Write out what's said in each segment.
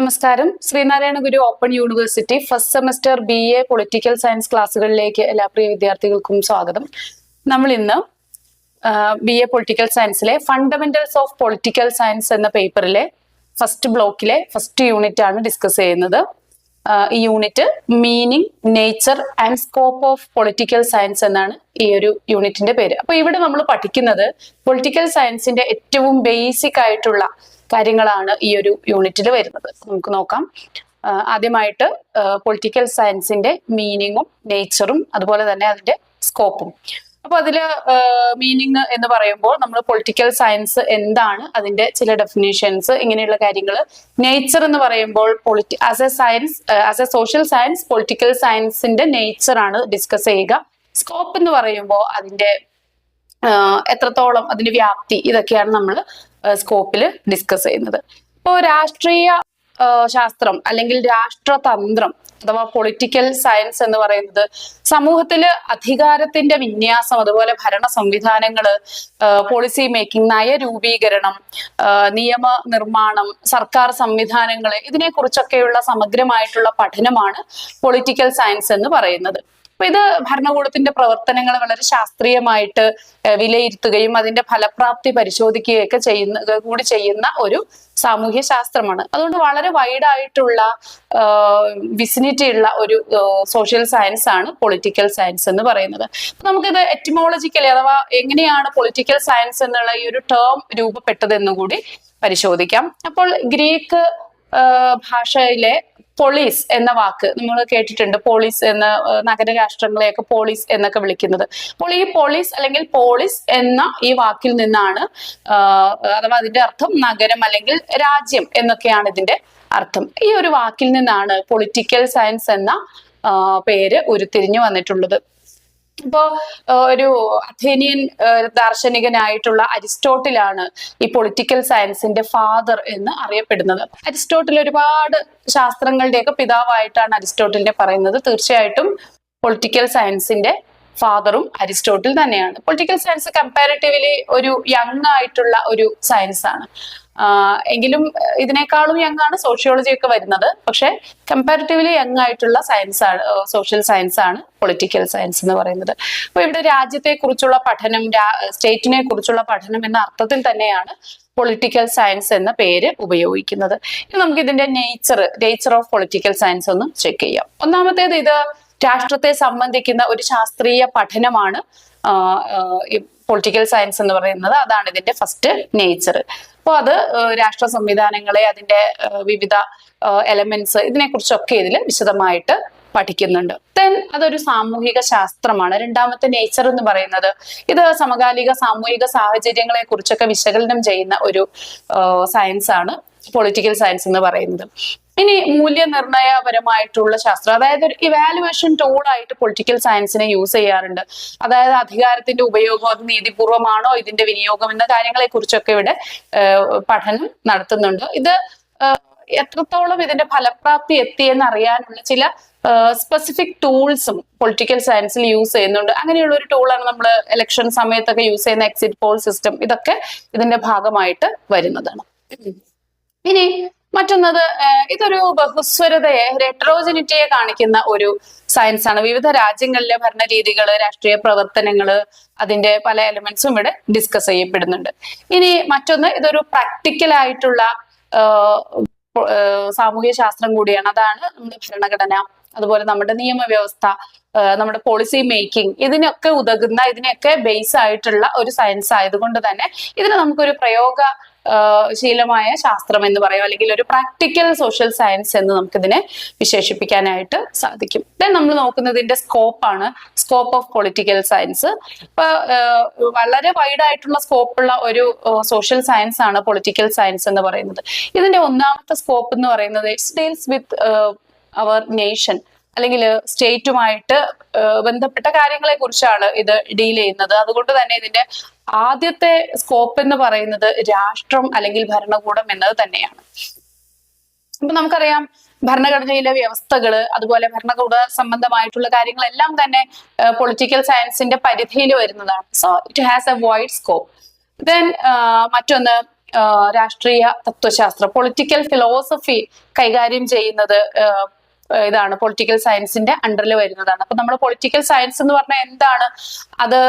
നമസ്കാരം. Sreenarayana Guru open university first semester BA political science ക്ലാസ്സുകളിലേക്ക് എല്ലാ പ്രിയ വിദ്യാർത്ഥികൾക്കും സ്വാഗതം. നമ്മൾ ഇന്ന് BA പൊളിറ്റിക്കൽ സയൻസിലെ ഫണ്ടമെന്റൽസ് ഓഫ് പൊളിറ്റിക്കൽ സയൻസ് എന്ന പേപ്പറിലെ ഫസ്റ്റ് ബ്ലോക്കിലെ ഫസ്റ്റ് യൂണിറ്റ് ആണ് ഡിസ്കസ് ചെയ്യുന്നത്. ഈ unit meaning, nature and scope of political science എന്നാണ് ഈ ഒരു യൂണിറ്റിന്റെ പേര്. അപ്പൊ ഇവിടെ നമ്മൾ പഠിക്കുന്നത് പൊളിറ്റിക്കൽ സയൻസിന്റെ ഏറ്റവും ബേസിക് ആയിട്ടുള്ള കാര്യങ്ങളാണ് ഈ ഒരു യൂണിറ്റിൽ വരുന്നത്. നമുക്ക് നോക്കാം. ആദ്യമായിട്ട് പൊളിറ്റിക്കൽ സയൻസിന്റെ മീനിങ്ങും നേച്ചറും അതുപോലെ തന്നെ അതിന്റെ സ്കോപ്പും. അപ്പൊ അതില് മീനിങ് എന്ന് പറയുമ്പോൾ നമ്മൾ പൊളിറ്റിക്കൽ സയൻസ് എന്താണ്, അതിന്റെ ചില ഡെഫിനേഷൻസ്, ഇങ്ങനെയുള്ള കാര്യങ്ങൾ. നേച്ചർ എന്ന് പറയുമ്പോൾ as A social science political സയൻസിന്റെ നേച്ചർ ആണ് ഡിസ്കസ് ചെയ്യുക. സ്കോപ്പ് എന്ന് പറയുമ്പോൾ അതിന്റെ എത്രത്തോളം, അതിന്റെ വ്യാപ്തി, ഇതൊക്കെയാണ് നമ്മൾ സ്കോപ്പിൽ ഡിസ്കസ് ചെയ്യുന്നത്. ഇപ്പോൾ രാഷ്ട്രീയ ശാസ്ത്രം അല്ലെങ്കിൽ രാഷ്ട്രതന്ത്രം അഥവാ പൊളിറ്റിക്കൽ സയൻസ് എന്ന് പറയുന്നത് സമൂഹത്തില് അധികാരത്തിന്റെ വിന്യാസം, അതുപോലെ ഭരണ സംവിധാനങ്ങള്, പോളിസി മേക്കിംഗ്, നയരൂപീകരണം, നിയമ നിർമ്മാണം, സർക്കാർ സംവിധാനങ്ങള്, ഇതിനെക്കുറിച്ചൊക്കെയുള്ള സമഗ്രമായിട്ടുള്ള പഠനമാണ് പൊളിറ്റിക്കൽ സയൻസ് എന്ന് പറയുന്നത്. അപ്പൊ ഇത് ഭരണകൂടത്തിന്റെ പ്രവർത്തനങ്ങൾ വളരെ ശാസ്ത്രീയമായിട്ട് വിലയിരുത്തുകയും അതിന്റെ ഫലപ്രാപ്തി പരിശോധിക്കുകയൊക്കെ ചെയ്യുന്ന ഒരു സാമൂഹ്യ ശാസ്ത്രമാണ്. അതുകൊണ്ട് വളരെ വൈഡായിട്ടുള്ള വിസിനിറ്റി ഉള്ള ഒരു സോഷ്യൽ സയൻസ് ആണ് പൊളിറ്റിക്കൽ സയൻസ് എന്ന് പറയുന്നത്. നമുക്കിത് എറ്റിമോളജിക്കലി അഥവാ എങ്ങനെയാണ് പൊളിറ്റിക്കൽ സയൻസ് എന്നുള്ള ഈ ഒരു ടേം രൂപപ്പെട്ടതെന്ന് കൂടി പരിശോധിക്കാം. അപ്പോൾ ഗ്രീക്ക് ഭാഷയിലെ പോളീസ് എന്ന വാക്ക് നമ്മൾ കേട്ടിട്ടുണ്ട്. പോളീസ് എന്ന നഗരരാഷ്ട്രങ്ങളെയൊക്കെ പോളീസ് എന്നൊക്കെ വിളിക്കുന്നത്. അപ്പോൾ ഈ പോളീസ് അല്ലെങ്കിൽ പോളിസ് എന്ന ഈ വാക്കിൽ നിന്നാണ്, അഥവാ അതിന്റെ അർത്ഥം നഗരം അല്ലെങ്കിൽ രാജ്യം എന്നൊക്കെയാണ് ഇതിന്റെ അർത്ഥം. ഈ ഒരു വാക്കിൽ നിന്നാണ് പൊളിറ്റിക്കൽ സയൻസ് എന്ന പേര് ഉരുത്തിരിഞ്ഞു വന്നിട്ടുള്ളത്. ഇപ്പോ ഒരു അഥേനിയൻ ദാർശനികനായിട്ടുള്ള അരിസ്റ്റോട്ടിലാണ് ഈ പൊളിറ്റിക്കൽ സയൻസിന്റെ ഫാദർ എന്ന് അറിയപ്പെടുന്നത്. അരിസ്റ്റോട്ടിൽ ഒരുപാട് ശാസ്ത്രങ്ങളുടെയൊക്കെ പിതാവായിട്ടാണ് അരിസ്റ്റോട്ടിലിനെ പറയുന്നത്. തീർച്ചയായിട്ടും പൊളിറ്റിക്കൽ സയൻസിന്റെ ഫാദറും അരിസ്റ്റോട്ടിൽ തന്നെയാണ്. പൊളിറ്റിക്കൽ സയൻസ് കമ്പാരിറ്റീവ്ലി ഒരു യങ് ആയിട്ടുള്ള ഒരു സയൻസ് ആണ്. എങ്കിലും ഇതിനേക്കാളും യങ് ആണ് സോഷ്യോളജി ഒക്കെ വരുന്നത്. പക്ഷെ കമ്പാരിറ്റീവ്ലി യങ് ആയിട്ടുള്ള സയൻസ് ആണ്, സോഷ്യൽ സയൻസ് ആണ് പൊളിറ്റിക്കൽ സയൻസ് എന്ന് പറയുന്നത്. അപ്പൊ ഇവിടെ രാജ്യത്തെ കുറിച്ചുള്ള പഠനം, സ്റ്റേറ്റിനെ കുറിച്ചുള്ള പഠനം എന്ന അർത്ഥത്തിൽ തന്നെയാണ് പൊളിറ്റിക്കൽ സയൻസ് എന്ന പേര് ഉപയോഗിക്കുന്നത്. ഇനി നമുക്ക് ഇതിന്റെ നേച്ചർ ഓഫ് പൊളിറ്റിക്കൽ സയൻസ് ഒന്ന് ചെക്ക് ചെയ്യാം. ഒന്നാമത്തേത്, ഇത് രാഷ്ട്രത്തെ സംബന്ധിക്കുന്ന ഒരു ശാസ്ത്രീയ പഠനമാണ് പൊളിറ്റിക്കൽ സയൻസ് എന്ന് പറയുന്നത്. അതാണ് ഇതിന്റെ ഫസ്റ്റ് നേച്ചർ. അപ്പോൾ അത് രാഷ്ട്ര സംവിധാനങ്ങളെ, അതിന്റെ വിവിധ എലമെന്റ്സ്, ഇതിനെക്കുറിച്ചൊക്കെ ഇതിൽ വിശദമായിട്ട് പഠിക്കുന്നുണ്ട്. അതൊരു സാമൂഹിക ശാസ്ത്രമാണ്. രണ്ടാമത്തെ നേച്ചർ എന്ന് പറയുന്നത് ഇത് സമകാലിക സാമൂഹിക സാഹചര്യങ്ങളെ കുറിച്ചൊക്കെ വിശകലനം ചെയ്യുന്ന ഒരു സയൻസ് ആണ് പൊളിറ്റിക്കൽ സയൻസ് എന്ന് പറയുന്നത്. ഇനി മൂല്യനിർണയപരമായിട്ടുള്ള ശാസ്ത്രം, അതായത് ഒരു ഇവാലുവേഷൻ ടൂൾ ആയിട്ട് പൊളിറ്റിക്കൽ സയൻസിനെ യൂസ് ചെയ്യാറുണ്ട്. അതായത് അധികാരത്തിന്റെ ഉപയോഗം, അത് നീതിപൂർവമാണോ, ഇതിന്റെ വിനിയോഗം എന്ന കാര്യങ്ങളെ കുറിച്ചൊക്കെ ഇവിടെ പഠനം നടത്തുന്നുണ്ട്. ഇത് എത്രത്തോളം ഇതിന്റെ ഫലപ്രാപ്തി എത്തിയെന്ന് അറിയാനുള്ള ചില സ്പെസിഫിക് ടൂൾസും പൊളിറ്റിക്കൽ സയൻസിൽ യൂസ് ചെയ്യുന്നുണ്ട്. അങ്ങനെയുള്ള ഒരു ടൂളാണ് നമ്മൾ ഇലക്ഷൻ സമയത്തൊക്കെ യൂസ് ചെയ്യുന്ന എക്സിറ്റ് പോൾ സിസ്റ്റം. ഇതൊക്കെ ഇതിന്റെ ഭാഗമായിട്ട് വരുന്നതാണ്. ഇനി മറ്റൊന്നത്, ഇതൊരു ബഹുസ്വരതയെ, ഹെറ്ററോജനിറ്റിയെ കാണിക്കുന്ന ഒരു സയൻസ് ആണ്. വിവിധ രാജ്യങ്ങളിലെ ഭരണരീതികള്, രാഷ്ട്രീയ പ്രവർത്തനങ്ങള്, അതിന്റെ പല എലമെന്റ്സും ഇവിടെ ഡിസ്കസ് ചെയ്യപ്പെടുന്നുണ്ട്. ഇനി മറ്റൊന്ന്, ഇതൊരു പ്രാക്ടിക്കൽ ആയിട്ടുള്ള സാമൂഹ്യ ശാസ്ത്രം കൂടിയാണ്. അതാണ് നമ്മുടെ ഭരണഘടന, അതുപോലെ നമ്മുടെ നിയമവ്യവസ്ഥ, നമ്മുടെ പോളിസി മേക്കിംഗ്, ഇതിനൊക്കെ ഉതകുന്ന, ഇതിനൊക്കെ ബേസ് ആയിട്ടുള്ള ഒരു സയൻസ് ആയതുകൊണ്ട് തന്നെ ഇതിന് നമുക്കൊരു പ്രയോഗശീലമായ ശാസ്ത്രം എന്ന് പറയാം, അല്ലെങ്കിൽ ഒരു പ്രാക്ടിക്കൽ സോഷ്യൽ സയൻസ് എന്ന് നമുക്കിതിനെ വിശേഷിപ്പിക്കാനായിട്ട് സാധിക്കും. നമ്മൾ നോക്കുന്നതിന്റെ സ്കോപ്പാണ്, സ്കോപ്പ് ഓഫ് പൊളിറ്റിക്കൽ സയൻസ്. ഇപ്പൊ വളരെ വൈഡായിട്ടുള്ള സ്കോപ്പുള്ള ഒരു സോഷ്യൽ സയൻസ് ആണ് പൊളിറ്റിക്കൽ സയൻസ് എന്ന് പറയുന്നത്. ഇതിന്റെ ഒന്നാമത്തെ സ്കോപ്പ് എന്ന് പറയുന്നത് it's deals with our nation, അല്ലെങ്കിൽ സ്റ്റേറ്റുമായിട്ട് ബന്ധപ്പെട്ട കാര്യങ്ങളെ കുറിച്ചാണ് ഇത് ഡീൽ ചെയ്യുന്നത്. അതുകൊണ്ട് തന്നെ ഇതിന്റെ ആദ്യത്തെ സ്കോപ്പ് എന്ന് പറയുന്നത് രാഷ്ട്രം അല്ലെങ്കിൽ ഭരണകൂടം എന്നത് തന്നെയാണ്. അപ്പൊ നമുക്കറിയാം, ഭരണഘടനയിലെ വ്യവസ്ഥകള്, അതുപോലെ ഭരണകൂട സംബന്ധമായിട്ടുള്ള കാര്യങ്ങളെല്ലാം തന്നെ പൊളിറ്റിക്കൽ സയൻസിന്റെ പരിധിയിൽ വരുന്നതാണ്. So it has A wide scope. Then മറ്റൊന്ന്, രാഷ്ട്രീയ തത്വശാസ്ത്രം, പൊളിറ്റിക്കൽ ഫിലോസഫി കൈകാര്യം ചെയ്യുന്നത് ഇതാണ്, പൊളിറ്റിക്കൽ സയൻസിന്റെ അണ്ടറിൽ വരുന്നതാണ്. അപ്പൊ നമ്മൾ പൊളിറ്റിക്കൽ സയൻസ് എന്ന് പറഞ്ഞാൽ എന്താണ്? അത്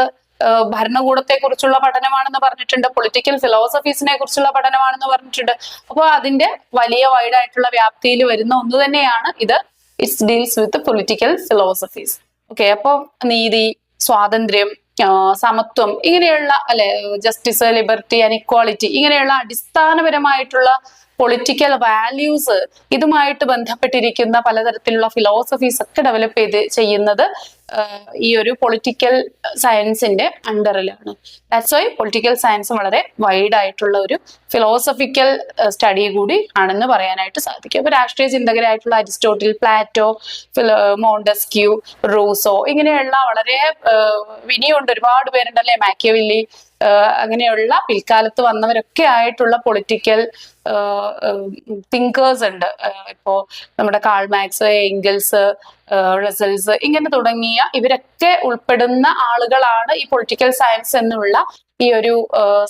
ഭരണകൂടത്തെ കുറിച്ചുള്ള പഠനമാണെന്ന് പറഞ്ഞിട്ടുണ്ട്, പൊളിറ്റിക്കൽ ഫിലോസഫീസിനെ കുറിച്ചുള്ള പഠനമാണെന്ന് പറഞ്ഞിട്ടുണ്ട്. അപ്പോൾ അതിന്റെ വലിയ വൈഡായിട്ടുള്ള വ്യാപ്തിയിൽ വരുന്ന ഒന്ന് തന്നെയാണ് ഇത്. It's deals with political philosophies. Okay, അപ്പൊ നീതി, സ്വാതന്ത്ര്യം, സമത്വം, ഇങ്ങനെയുള്ള ജസ്റ്റിസ്, ലിബർട്ടി ആൻഡ് ഇക്വാളിറ്റി, ഇങ്ങനെയുള്ള അടിസ്ഥാനപരമായിട്ടുള്ള പൊളിറ്റിക്കൽ വാല്യൂസ്, ഇതുമായിട്ട് ബന്ധപ്പെട്ടിരിക്കുന്ന പലതരത്തിലുള്ള ഫിലോസഫീസ് ഒക്കെ ഡെവലപ്പ് ചെയ്യുന്നത് ഈ ഒരു പൊളിറ്റിക്കൽ സയൻസിന്റെ അണ്ടറിലാണ്. ദാറ്റ്സ് വൈ പൊളിറ്റിക്കൽ സയൻസ് വളരെ വൈഡ് ആയിട്ടുള്ള ഒരു ഫിലോസഫിക്കൽ സ്റ്റഡി കൂടി ആണെന്ന് പറയാനായിട്ട് സാധിക്കും. അപ്പൊ രാഷ്ട്രീയ ചിന്തകരായിട്ടുള്ള അരിസ്റ്റോട്ടിൽ, പ്ലാറ്റോ, മോണ്ടസ്ക്യൂ, റൂസോ, ഇങ്ങനെയുള്ള വളരെ ഇനിയുണ്ട്, ഒരുപാട് പേരുണ്ടല്ലേ, മാക്കിയവെല്ലി, അങ്ങനെയുള്ള പിൽക്കാലത്ത് വന്നവരൊക്കെ ആയിട്ടുള്ള പൊളിറ്റിക്കൽ തിങ്കേഴ്സ് ഉണ്ട്. ഇപ്പോ നമ്മുടെ കാൾ മാർക്സ്, എംഗൽസ്, റസൽസ്, ഇങ്ങനെ തുടങ്ങിയ ഇവരൊക്കെ ഉൾപ്പെടുന്ന ആളുകളാണ് ഈ പൊളിറ്റിക്കൽ സയൻസ് എന്നുള്ള ഈ ഒരു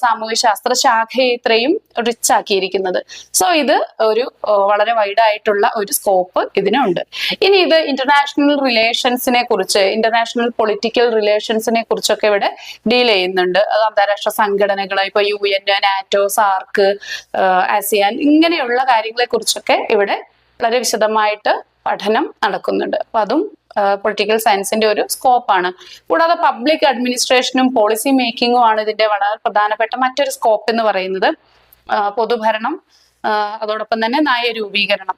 സാമൂഹ്യ ശാസ്ത്ര ശാഖയെ ഇത്രയും റിച്ച് ആക്കിയിരിക്കുന്നത്. സോ ഇത് ഒരു വളരെ വൈഡ് ആയിട്ടുള്ള ഒരു സ്കോപ്പ് ഇതിനുണ്ട്. ഇനി ഇത് ഇന്റർനാഷണൽ റിലേഷൻസിനെ കുറിച്ച്, ഇന്റർനാഷണൽ പൊളിറ്റിക്കൽ റിലേഷൻസിനെ കുറിച്ചൊക്കെ ഇവിടെ ഡീൽ ചെയ്യുന്നുണ്ട്. അത് അന്താരാഷ്ട്ര സംഘടനകൾ, ഇപ്പൊ UN, നാറ്റോ, സാർക്ക്, ആസിയാൻ, ഇങ്ങനെയുള്ള കാര്യങ്ങളെ കുറിച്ചൊക്കെ ഇവിടെ വളരെ വിശദമായിട്ട് പഠനം നടക്കുന്നുണ്ട്. അപ്പൊ അതും പൊളിറ്റിക്കൽ സയൻസിന്റെ ഒരു സ്കോപ്പാണ്. കൂടാതെ പബ്ലിക് അഡ്മിനിസ്ട്രേഷനും പോളിസി മേക്കിങ്ങും ആണ് ഇതിന്റെ വളരെ പ്രധാനപ്പെട്ട മറ്റൊരു സ്കോപ്പ് എന്ന് പറയുന്നത്. പൊതുഭരണം, അതോടൊപ്പം തന്നെ നയരൂപീകരണം,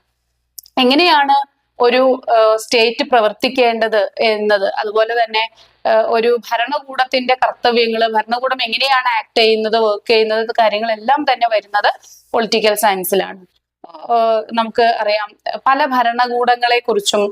എങ്ങനെയാണ് ഒരു സ്റ്റേറ്റ് പ്രവർത്തിക്കേണ്ടത് എന്നത്, അതുപോലെ തന്നെ ഒരു ഭരണകൂടത്തിന്റെ കർത്തവ്യങ്ങൾ, ഭരണകൂടം എങ്ങനെയാണ് ആക്ട് ചെയ്യുന്നത്, വർക്ക് ചെയ്യുന്നത്, കാര്യങ്ങളെല്ലാം തന്നെ വരുന്നത് പൊളിറ്റിക്കൽ സയൻസിലാണ്. നമുക്ക് അറിയാം, പല ഭരണകൂടങ്ങളെ കുറിച്ചും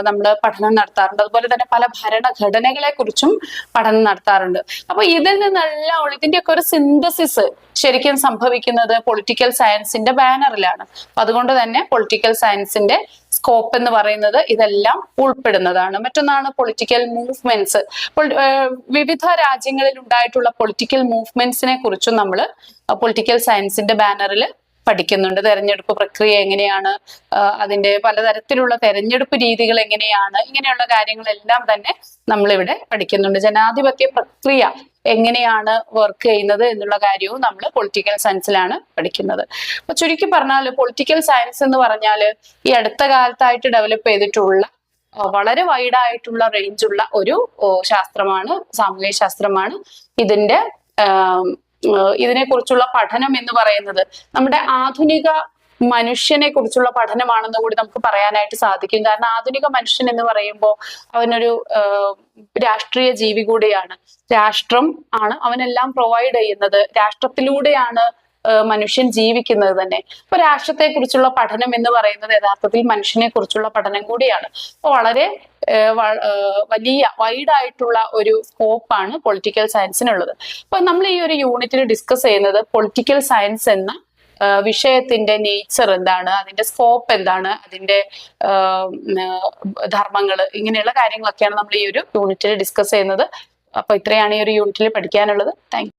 നമ്മൾ പഠനം നടത്താറുണ്ട്. അതുപോലെ തന്നെ പല ഭരണഘടനകളെ കുറിച്ചും പഠനം നടത്താറുണ്ട്. അപ്പൊ ഇതിൽ നിന്നെല്ലാം ഇതിന്റെയൊക്കെ ഒരു സിന്തസിസ് ശരിക്കും സംഭവിക്കുന്നത് പൊളിറ്റിക്കൽ സയൻസിന്റെ ബാനറിലാണ്. അതുകൊണ്ട് തന്നെ പൊളിറ്റിക്കൽ സയൻസിന്റെ സ്കോപ്പ് എന്ന് പറയുന്നത് ഇതെല്ലാം ഉൾപ്പെടുന്നതാണ്. മറ്റൊന്നാണ് പൊളിറ്റിക്കൽ മൂവ്മെന്റ്സ്. വിവിധ രാജ്യങ്ങളിൽ ഉണ്ടായിട്ടുള്ള പൊളിറ്റിക്കൽ മൂവ്മെന്റ്സിനെ കുറിച്ചും നമ്മൾ പൊളിറ്റിക്കൽ സയൻസിന്റെ ബാനറിൽ പഠിക്കുന്നുണ്ട്. തെരഞ്ഞെടുപ്പ് പ്രക്രിയ എങ്ങനെയാണ്, അതിന്റെ പലതരത്തിലുള്ള തെരഞ്ഞെടുപ്പ് രീതികൾ എങ്ങനെയാണ്, ഇങ്ങനെയുള്ള കാര്യങ്ങളെല്ലാം തന്നെ നമ്മളിവിടെ പഠിക്കുന്നുണ്ട്. ജനാധിപത്യ പ്രക്രിയ എങ്ങനെയാണ് വർക്ക് ചെയ്യുന്നത് എന്നുള്ള കാര്യവും നമ്മൾ പൊളിറ്റിക്കൽ സയൻസിലാണ് പഠിക്കുന്നത്. അപ്പൊ ചുരുക്കി പറഞ്ഞാൽ പൊളിറ്റിക്കൽ സയൻസ് എന്ന് പറഞ്ഞാൽ ഈ അടുത്ത കാലത്തായിട്ട് ഡെവലപ്പ് ചെയ്തിട്ടുള്ള വളരെ വൈഡായിട്ടുള്ള റേഞ്ചുള്ള ഒരു ശാസ്ത്രമാണ്, സാമൂഹ്യ ശാസ്ത്രമാണ്. ഇതിനെ കുറിച്ചുള്ള പഠനം എന്ന് പറയുന്നത് നമ്മുടെ ആധുനിക മനുഷ്യനെ കുറിച്ചുള്ള പഠനമാണെന്ന് കൂടി നമുക്ക് പറയാനായിട്ട് സാധിക്കും. കാരണം ആധുനിക മനുഷ്യൻ എന്ന് പറയുമ്പോൾ അവനൊരു രാഷ്ട്രീയ ജീവി കൂടിയാണ്. രാഷ്ട്രം ആണ് അവനെല്ലാം പ്രൊവൈഡ് ചെയ്യുന്നത്, രാഷ്ട്രത്തിലൂടെയാണ് മനുഷ്യൻ ജീവിക്കുന്നത് തന്നെ. അപ്പൊ രാഷ്ട്രത്തെ കുറിച്ചുള്ള പഠനം എന്ന് പറയുന്നത് യഥാർത്ഥത്തിൽ മനുഷ്യനെ കുറിച്ചുള്ള പഠനം കൂടിയാണ്. അപ്പൊ വളരെ വലിയ വൈഡായിട്ടുള്ള ഒരു സ്കോപ്പാണ് പൊളിറ്റിക്കൽ സയൻസിനുള്ളത്. അപ്പൊ നമ്മൾ ഈ ഒരു യൂണിറ്റിൽ ഡിസ്കസ് ചെയ്യുന്നത് പൊളിറ്റിക്കൽ സയൻസ് എന്ന വിഷയത്തിന്റെ നേച്ചർ എന്താണ്, അതിന്റെ സ്കോപ്പ് എന്താണ്, അതിന്റെ ധർമ്മങ്ങൾ, ഇങ്ങനെയുള്ള കാര്യങ്ങളൊക്കെയാണ് നമ്മൾ ഈ ഒരു യൂണിറ്റിൽ ഡിസ്കസ് ചെയ്യുന്നത്. അപ്പൊ ഇത്രയാണ് ഈ ഒരു യൂണിറ്റിൽ പഠിക്കാനുള്ളത്. Thank you.